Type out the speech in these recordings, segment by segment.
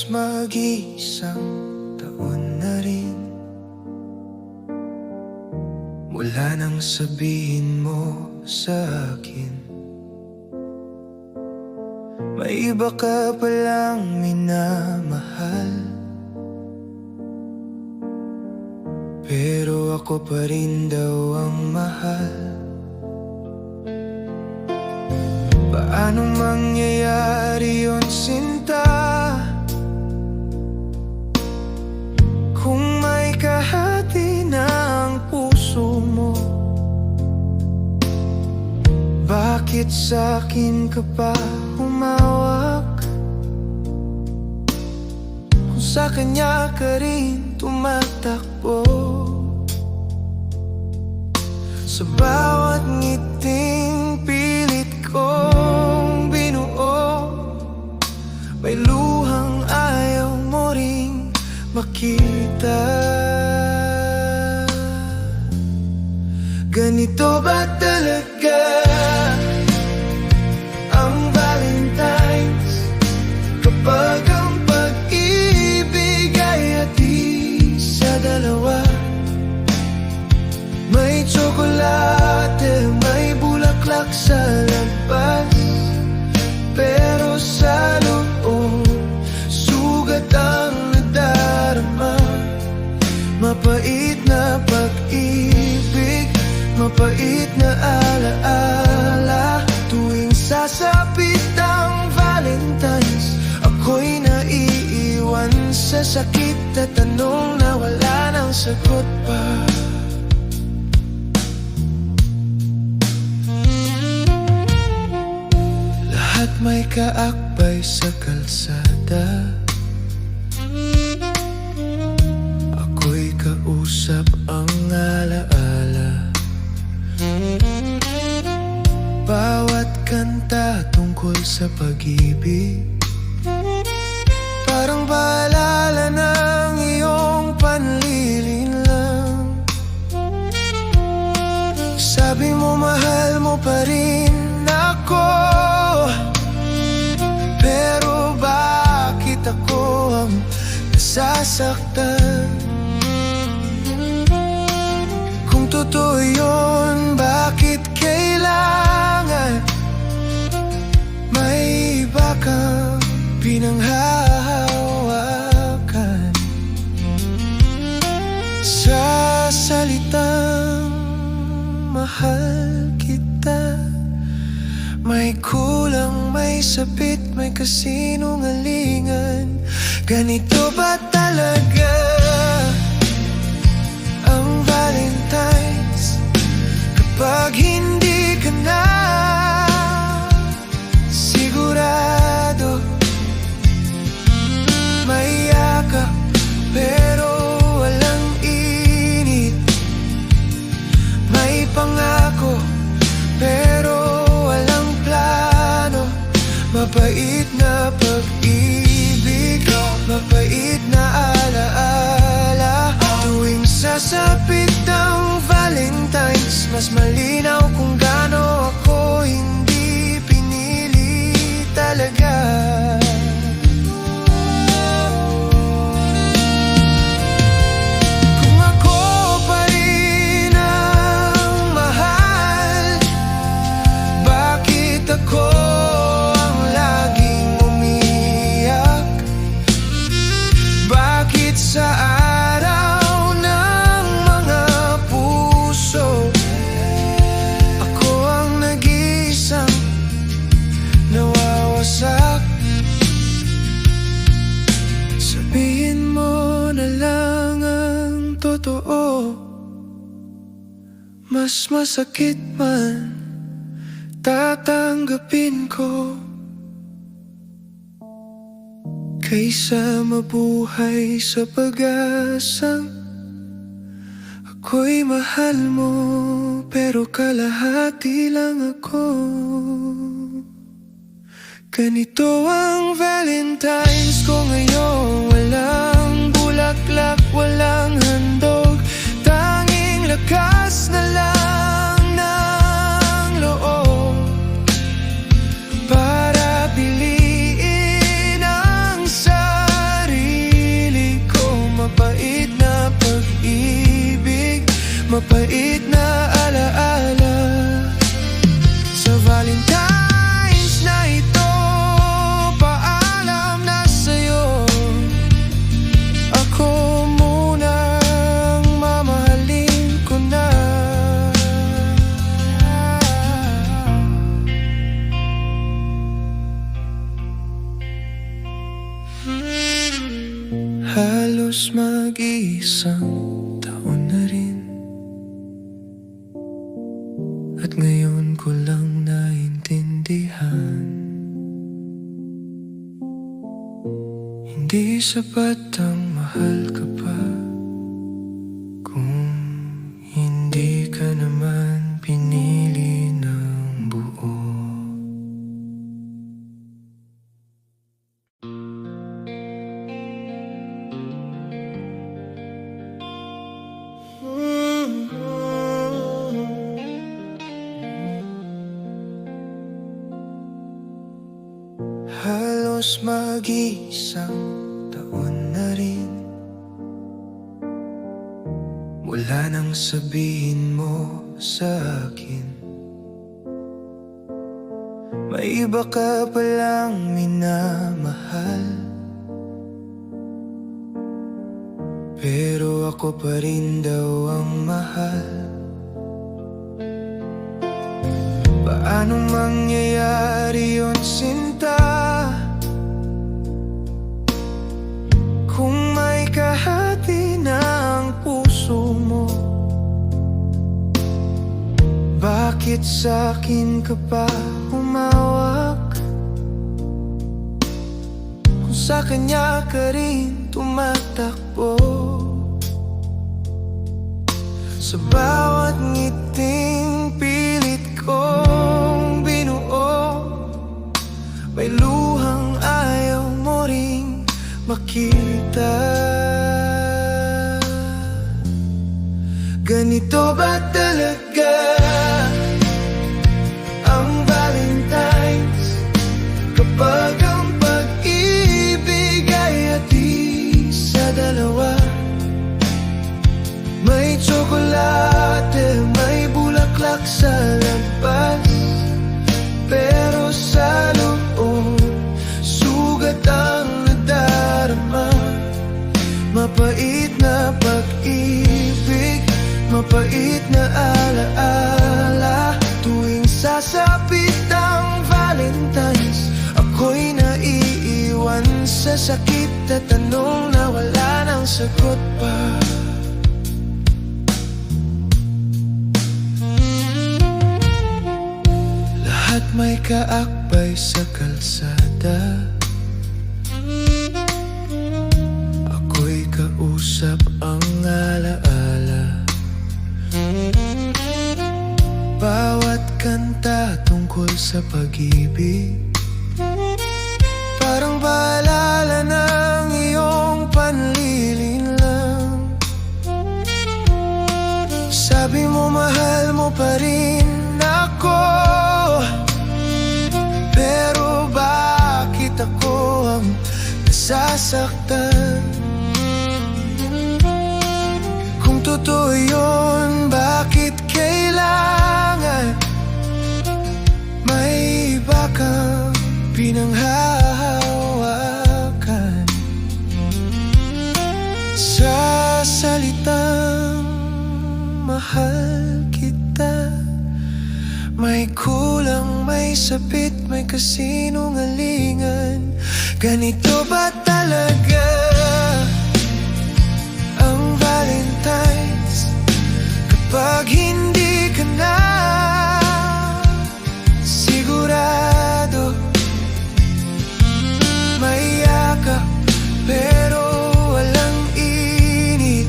mag-iisang taon na rin mula nang sabihin mo sa akin may iba ka palang minamahal. Pero ako pa rin daw ang mahal. Paano mangyayari yun, sinta? Kung may kahati na ang puso mo, bakit sa'kin ka pa humawak? Kung sa kanya ka rin tumatakbo, sa bawat ngiting pilit kong binuo, may luhang ayaw mo ring makita. Ganito ba talaga ang Valentine's? Kapag ang pag-ibig ay hati sa dalawa, may tsokolate, may bulaklak sa labas, pero sa loob sugat ang nadarama. Mapait na pag-ibig, mapait na alaala. Tuwing sasapit ang Valentine's, ako'y naiiwan sa sakit na tanong na wala nang sagot pa. Lahat may kaakbay sa kalsada, ako'y kausap ang alaala. Bawat kanta tungkol sa pag-ibig, parang paalala ng iyong panlilinlang. Sabi mo mahal mo pa rin ako, pero bakit ako ang nasasaktan? Kung totoo yun, bakit kailangan may iba kang pinanghahawakan? Sa salitang mahal kita, may kulang, may sapit, may kasinungalingan. Ganito ba talaga ang Valentine's? Kapag hindi ka na sigurado, may yakap pero walang init, may pangako pero walang plano. Mapait na pag-ibig, mapait na alaala. Tuwing sasapit ang Valentine's, mas malinaw kung gaano ako hindi pinili talaga. Kung ako pa rin ang mahal, bakit ako ang laging umiyak? Bakit sa araw ng mga puso, ako ang nag-iisang nawawasak? Sabihin mo na lang ang totoo, mas masakit man tatanggapin ko, kaysa mabuhay sa pag-asang ako'y mahal mo pero kalahati lang ako. Ganito ang Valentine's ko ngayon, walang bulaklak, walang handog, tanging lakas na lang ng loob para piliin ang sa Halos mag-iisang taon na rin, at ngayon ko lang naintindihan, hindi sapat ang mahal ka pa kung hindi ka naman pinili ng buo. Halos mag-iisang taon na rin mula nang sabihin mo sa akin may iba ka palang minamahal, pero ako pa rin daw ang mahal. Paano mangyayari yun, sinta? Kung may kahati na ang puso mo, bakit sa'kin ka pa humawak? Kung sa kanya ka rin tumatakbo, sa bawat ngiting pilit kong binuo, may luhang ayaw mo ring makita. Ganito ba talaga ang Valentine's, kapag ang pag-ibig ay hati sa dalawa? May tsokolate, may bulaklak sa labas, pero sa loob sugat ang nadarama. Mapait na pag-ibig, mapait na alaala. Tuwing sasapit ang Valentine's, ako'y naiiwan sa sakit at tanong na wala ng sagot pa. Lahat may kaakbay sa kalsada, ako'y kausap ang alaala. Bawat kanta tungkol sa pag-ibig, parang paalala ng iyong panlilinlang. Sabi mo mahal mo pa rin ako, pero bakit ako ang nasasaktan? Kung totoo yun, bakit kailangan may iba kang pinanghahawakan? Sa salitang mahal kita, may kulang, may sapit, may kasinungalingan. Ganito ba talaga ang Valentine's, kapag hindi ka na sigurado? May yakap pero walang init,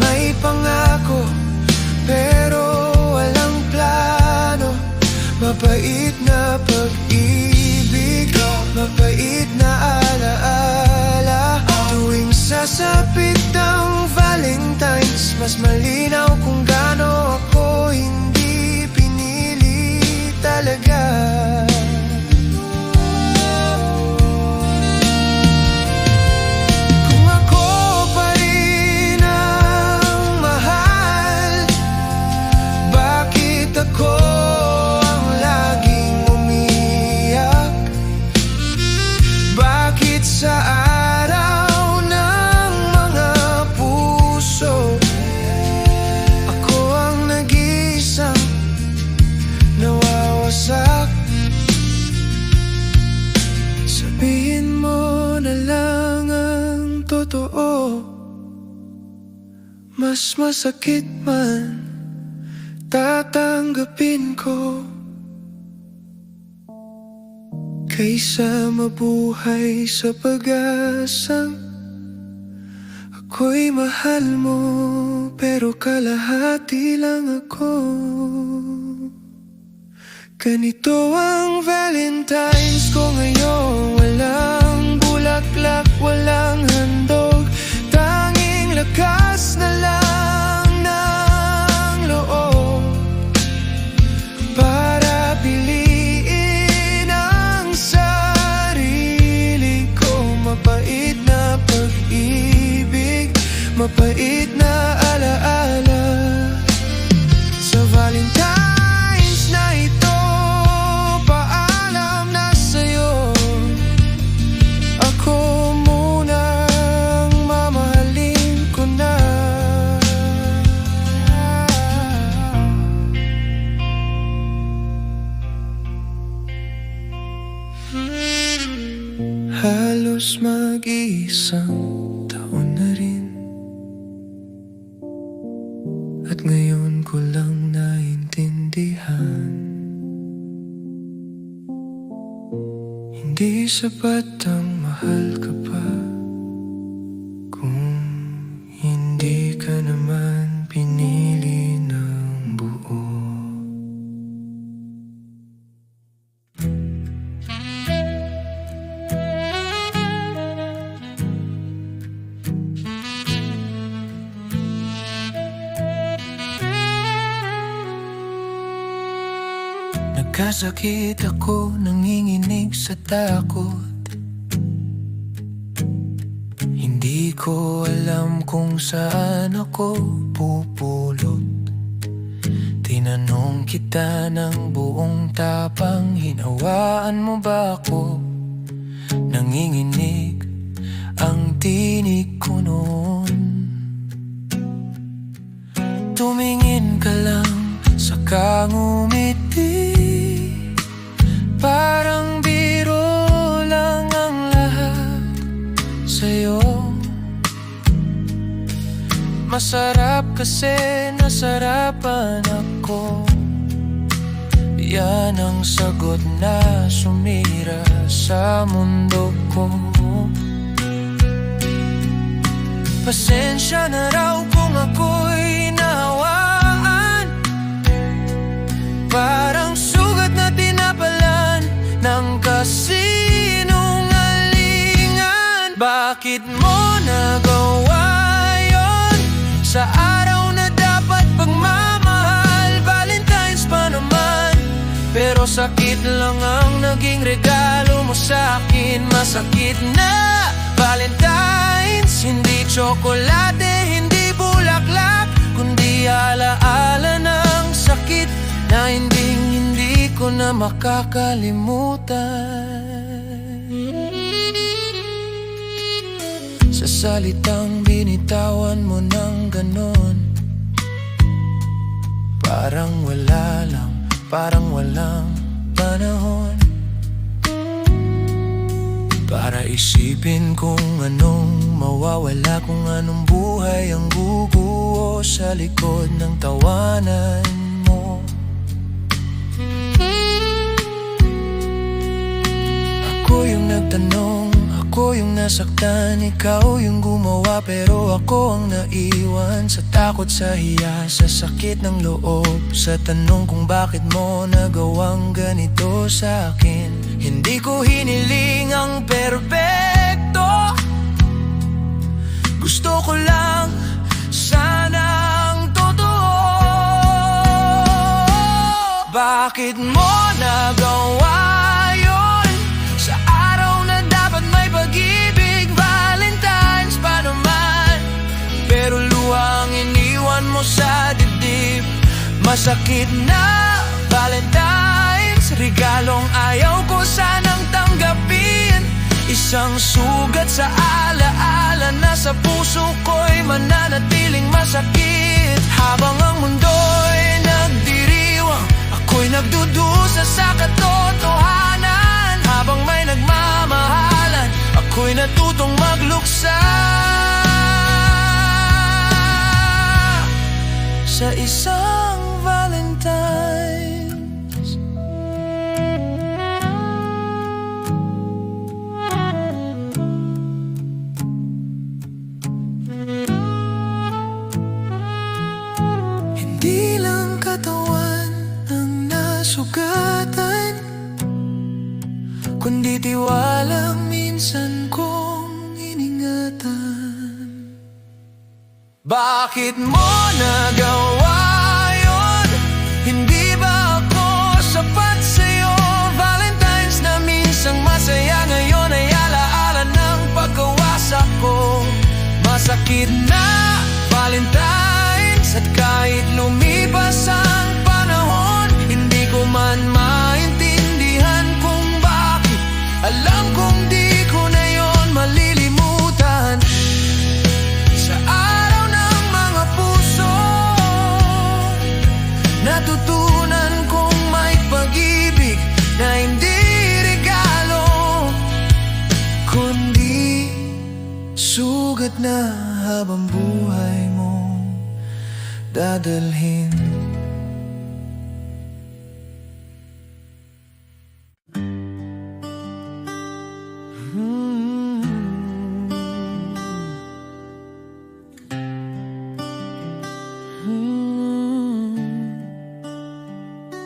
may pangako pero walang plano. Mapait na pag-ibig, mapait na alaala. Tuwing sasapit ang Valentine's, mas malinaw kung gaano ako hindi pinili talaga. Kung ako pa rin ang mahal, bakit ako ang laging umiyak? Bakit sa araw ng mga puso mas masakit man, tatanggapin ko kaysa mabuhay sa pag-asang ako'y mahal mo, pero kalahati lang ako. Ganito ang Valentine's ko ngayon, walang bulaklak, walang handog, tanging lakas na lang ng loob para piliin ang sarili ko. Mapait na pag-ibig, mapait na alaala. Sa Valentine's na ito, paalam na sa'yo, ako munang mamahalin ko na. Halos mag-iisang taon na rin, at ngayon ko lang naintindihan, hindi sapat ang mahal ka pa kung hindi ka naman pinili ng buo. Nagkasakit ako, nanginginig sa takot. Hindi ko alam kung saan ako pupulot. Tinanong kita ng buong tapang, hinawaan mo ba ako? Nanginginig ang tinig ko noon. Tumingin ka lang, saka ngumiti, parang biro lang ang lahat sa'yo. Masarap kasi nasarapan ako, yan ang sagot na sumira sa mundo ko. Pasensya na raw kung ako'y nahawaan, parang sugat na tinapalan ng kasinungalingan. Bakit mo nagawa yun sa araw na dapat pagmamahal? Valentine's pa naman, pero sakit lang ang naging regalo mo sa'kin. Masakit na Valentine's, hindi tsokolate, hindi bulaklak, kundi alaala ng sakit na hindi ko na makakalimutan. Sa salitang binitawan mo ng ganon, parang wala lang, parang walang panahon para isipin kung anong mawawala, kung anong buhay ang guguho sa likod ng tawanan mo. Ako yung nagtanong, ako yung nasaktan, ikaw yung gumawa, pero ako ang naiwan sa takot, sa hiya, sa sakit ng loob, sa tanong kung bakit mo nagawang ganito sa akin. Hindi ko hiniling ang perpekto, gusto ko lang sanang totoo. Bakit mo nagawa yun sa araw na dapat may pag-ibig? Valentine's pa naman, pero luhang iniwan mo sa dibdib. Masakit na Valentine's, regalong ayaw ko sanang tanggapin. Isang sugat sa alaala na sa puso ko'y mananatiling masakit. Habang ang mundo'y nagdiriwang, ako'y nagdudusa sa katotohanan. Habang may nagmamahalan, ako'y natutong magluksa. sa isang Valentine's. Hindi lang katawan ang nasugatan, kundi tiwala minsan kong iningatan. Bakit mo nagawa yun? Hindi ba ako sapat sa'yo? Valentine's na minsang masaya, ngayon ay alaala ng pagkawasak ko. Masakit na Valentine's, at kahit lumipas ang panahon, hindi ko man maintindihan kung bakit. Alam kong di ko na yon malilimutan. Sa araw ng mga puso, natutunan kong may pag-ibig na hindi regalo, kundi sugat na habang buhay mo dadalhin.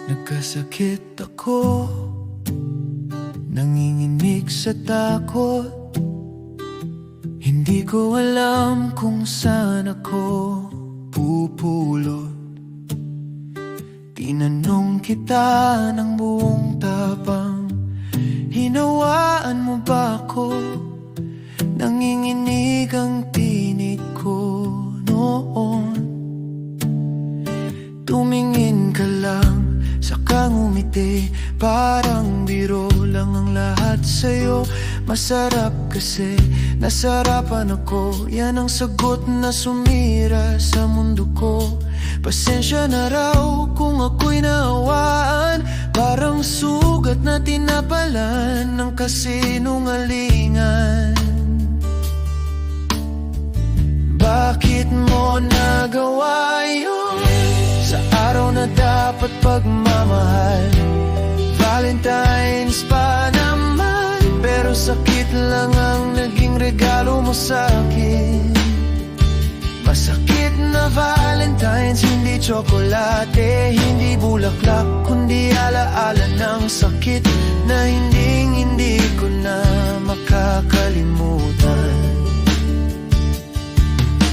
Nagkasakit ako, nanginginig sa takot. Hindi ko alam kung saan ako pupulot. Tinanong kita ng buong tapang, hinawaan mo ba ako? Nanginginig ang tinig ko noon. Tumingin ka lang, saka ngumiti, parang biro lang ang lahat sa'yo. Masarap kasi nasarapan ako, yan ang sagot na sumira sa mundo ko. Pasensya na raw kung ako'y naawaan, parang sugat na tinapalan ng kasinungalingan. Bakit mo nagawa yun? Sa araw na dapat pagmamahal, Valentine's pa naman, pero sakit lang ang naging regalo mo sa'kin. Masakit na Valentine's, hindi tsokolate, hindi bulaklak, kundi alaala ng sakit na hindi ko na makakalimutan.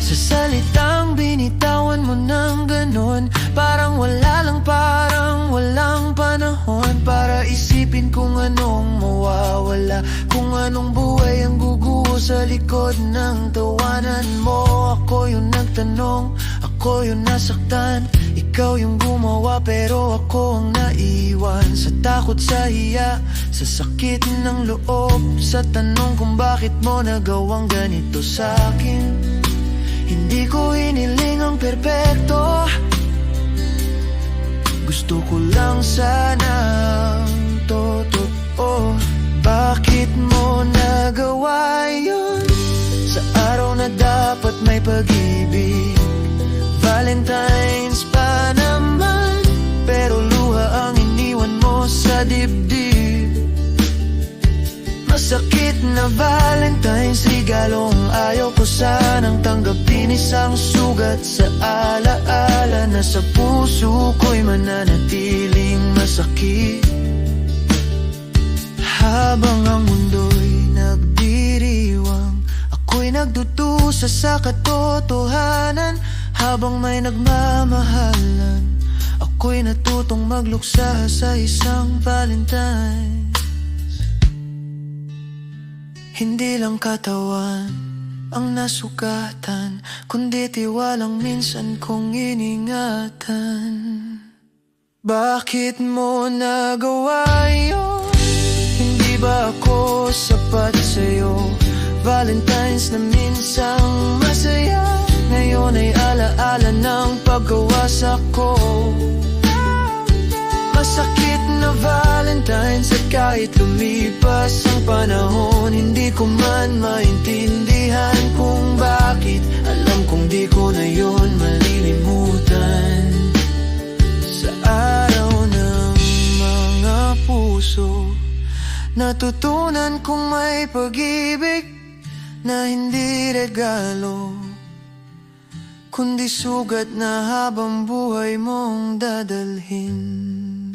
Sa salitang binitawan mo ng ganon, parang wala lang, parang walang panahon para isipin kung anong mawawala, kung anong buhay ang guguho sa likod ng tawanan mo. Ako yung nagtanong, ako yung nasaktan, ikaw yung gumawa pero ako ang naiwan. Sa takot, sa hiya, sa sakit ng loob, sa tanong kung bakit mo nagawang ganito sa'kin. Hindi ko hiniling ang perpekto, gusto ko lang sanang totoo. Bakit mo nagawa yun? Sa araw na dapat may pag-ibig, Valentine's pa naman, pero luha ang iniwan mo sa dibdib. Masakit na Valentine's, regalong ayaw ko sanang tanggapin, isang sugat sa alaala na sa puso ko'y mananatiling masakit. Habang ang mundo'y nagdiriwang, ako'y nagdudusa sa katotohanan. Habang may nagmamahalan, ako'y natutong magluksa sa isang Valentine. Hindi lang katawan ang nasugatan, kundi tiwalang minsan kong iningatan. Bakit mo nagawa yun? Hindi ba ako sapat sa'yo? Valentine's na minsang masaya, ngayon ay alaala ng pagkawasak ko. Masakit na Valentine's, at kahit lumipas ang panahon, hindi ko man maintindihan kung bakit. Alam kong di ko na yon malilimutan. Natutunan kong may pag-ibig na hindi regalo, kundi sugat na habang buhay mong dadalhin.